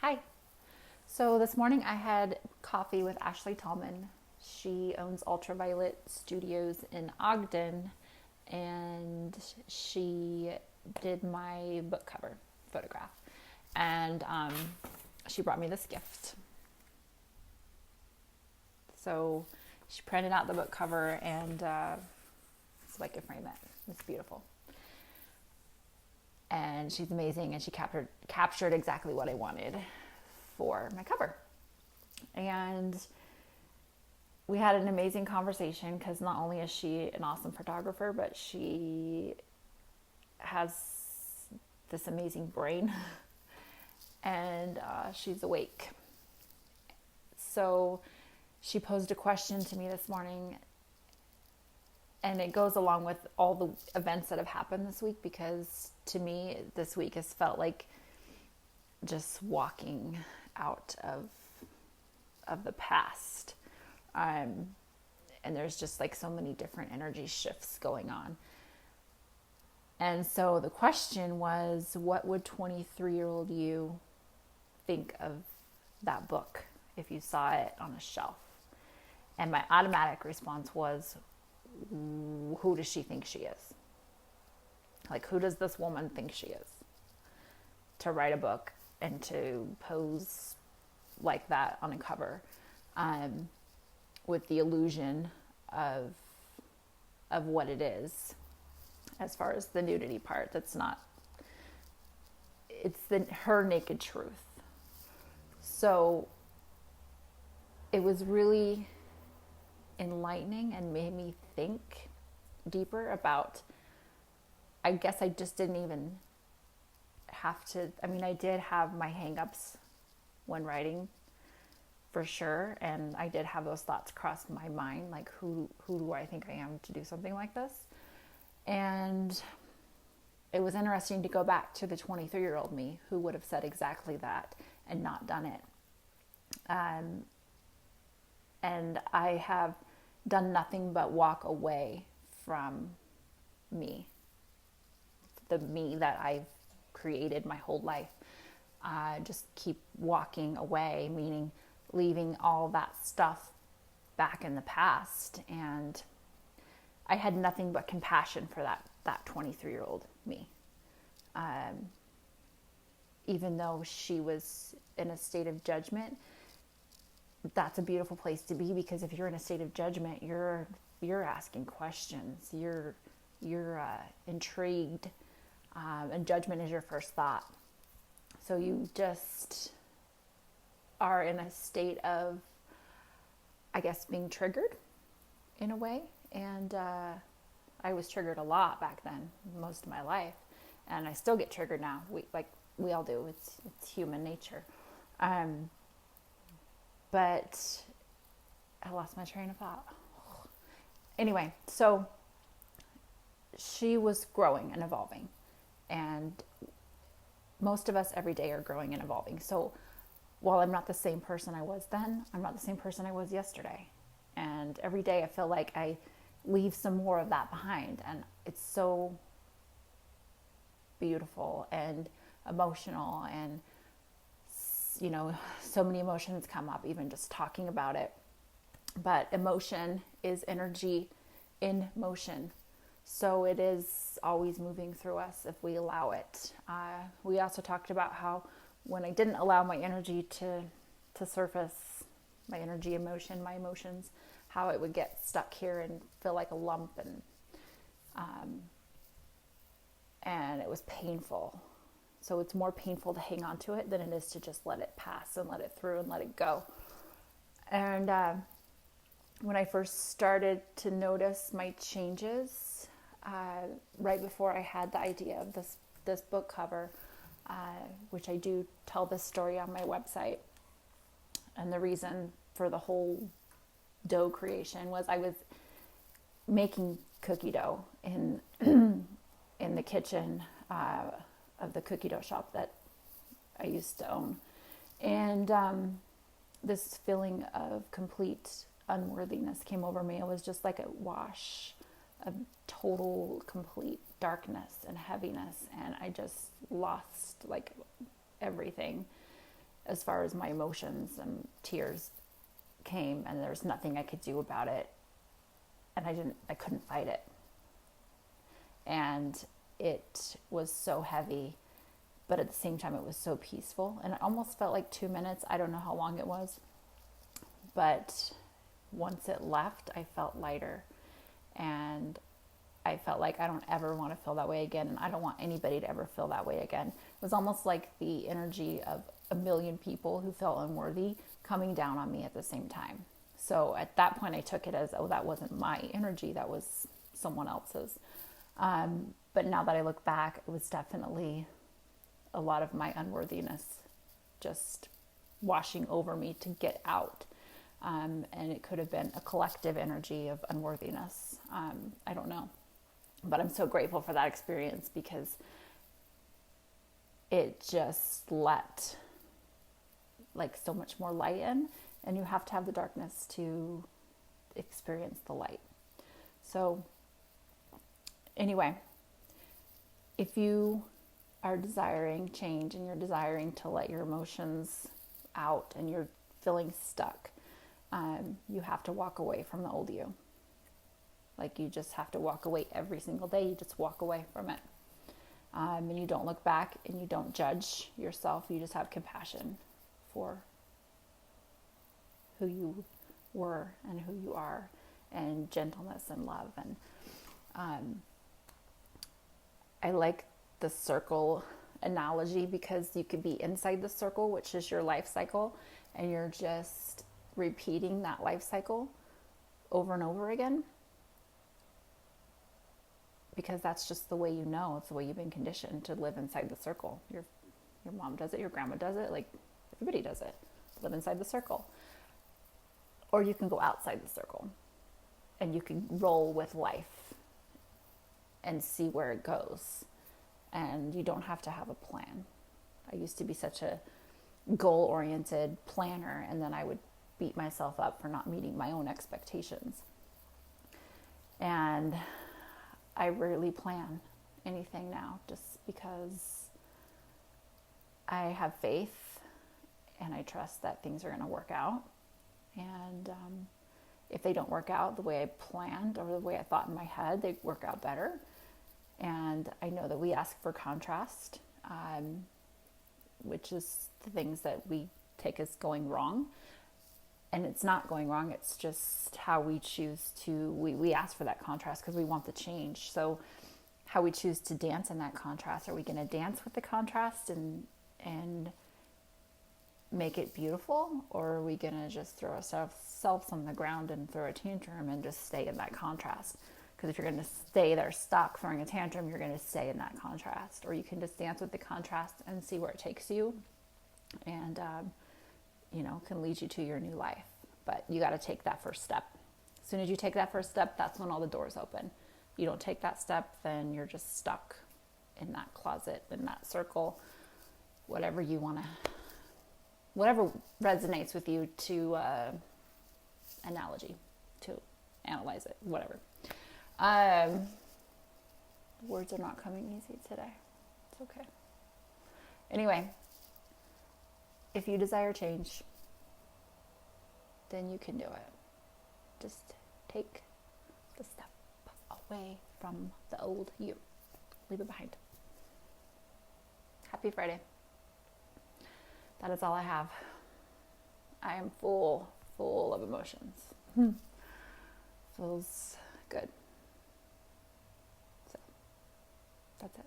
Hi. So this morning I had coffee with Ashley Tallman. She owns Ultraviolet Studios in Ogden, and she did my book cover photograph. And she brought me this gift. So she printed out the book cover, and so I could frame it. It's beautiful. And she's amazing, and she captured exactly what I wanted for my cover. And we had an amazing conversation because not only is she an awesome photographer, but she has this amazing brain and she's awake. So she posed a question to me this morning, and it goes along with all the events that have happened this week, because to me this week has felt like just walking out of the past. And there's just like so many different energy shifts going on. And so the question was, what would 23-year-old you think of that book if you saw it on a shelf? And my automatic response was, who does she think she is? Like, who does this woman think she is to write a book and to pose like that on a cover, with the illusion of what it is, as far as the nudity part. That's not, it's her naked truth. So it was really enlightening and made me think deeper about, I guess I just didn't even have to, I did have my hang-ups when writing, for sure, and I did have those thoughts cross my mind, like who do I think I am to do something like this? And it was interesting to go back to the 23-year-old me who would have said exactly that and not done it. And I have done nothing but walk away from me, the me that I've created my whole life. Just keep walking away, meaning leaving all that stuff back in the past. And I had nothing but compassion for that 23-year-old me. Even though she was in a state of judgment, that's a beautiful place to be, because if you're in a state of judgment, you're asking questions, you're intrigued, and judgment is your first thought. So you just are in a state of, I guess, being triggered in a way. And I was triggered a lot back then, most of my life, and I still get triggered now. We all do. It's human nature. But I lost my train of thought. Anyway, so she was growing and evolving, and most of us every day are growing and evolving. So while I'm not the same person I was then, I'm not the same person I was yesterday. And every day I feel like I leave some more of that behind. And it's so beautiful and emotional, and so many emotions come up even just talking about it. But emotion is energy in motion. So it is always moving through us if we allow it. We also talked about how when I didn't allow my energy to surface, my energy, emotion, my emotions, how it would get stuck here and feel like a lump, and it was painful. So it's more painful to hang on to it than it is to just let it pass and let it through and let it go. And when I first started to notice my changes, right before I had the idea of this book cover, which I do tell this story on my website. And the reason for the whole dough creation was I was making cookie dough in in the kitchen of the cookie dough shop that I used to own. And this feeling of complete unworthiness came over me. It was just like a wash of total, complete darkness and heaviness. And I just lost like everything. as far as my emotions, and tears came, and there's nothing I could do about it, and I couldn't fight it. And it was so heavy, but at the same time it was so peaceful, and it almost felt like 2 minutes. I don't know how long it was, but once it left, I felt lighter, and I felt like I don't ever want to feel that way again, and I don't want anybody to ever feel that way again. It was almost like the energy of a million people who felt unworthy coming down on me at the same time. So at that point, I took it as, oh, that wasn't my energy, that was someone else's. But now that I look back, it was definitely a lot of my unworthiness just washing over me to get out. And it could have been a collective energy of unworthiness. I don't know. But I'm so grateful for that experience, because it just let like so much more light in, and you have to have the darkness to experience the light. So anyway, if you are desiring change and you're desiring to let your emotions out and you're feeling stuck, you have to walk away from the old you. Like, you just have to walk away every single day. You just walk away from it. And you don't look back, and you don't judge yourself. You just have compassion for who you were and who you are, and gentleness and love. And I like the circle analogy, because you could be inside the circle, which is your life cycle, and you're just repeating that life cycle over and over again, because that's just the way you know. It's the way you've been conditioned to live inside the circle. Your mom does it, your grandma does it, like everybody does it. Live inside the circle. Or you can go outside the circle, and you can roll with life and see where it goes. And you don't have to have a plan. I used to be such a goal-oriented planner, and then I would beat myself up for not meeting my own expectations. And I rarely plan anything now, just because I have faith and I trust that things are going to work out. And if they don't work out the way I planned or the way I thought in my head, they work out better. And I know that we ask for contrast, which is the things that we take as going wrong. And it's not going wrong. It's just how we choose to, we ask for that contrast because we want the change. So how we choose to dance in that contrast. Are we going to dance with the contrast and make it beautiful? Or are we going to just throw ourselves on the ground and throw a tantrum and just stay in that contrast? Because if you're going to stay there stuck throwing a tantrum, you're going to stay in that contrast. Or you can just dance with the contrast and see where it takes you. And, can lead you to your new life. But you got to take that first step. As soon as you take that first step, that's when all the doors open. You don't take that step, then you're just stuck in that closet, in that circle, whatever you want to, whatever resonates with you to analogy, to analyze it, whatever. Words are not coming easy today. It's okay. Anyway, if you desire change, then you can do it. Just take the step away from the old you. Leave it behind. Happy Friday. That is all I have. I am full of emotions. Feels good. So, that's it.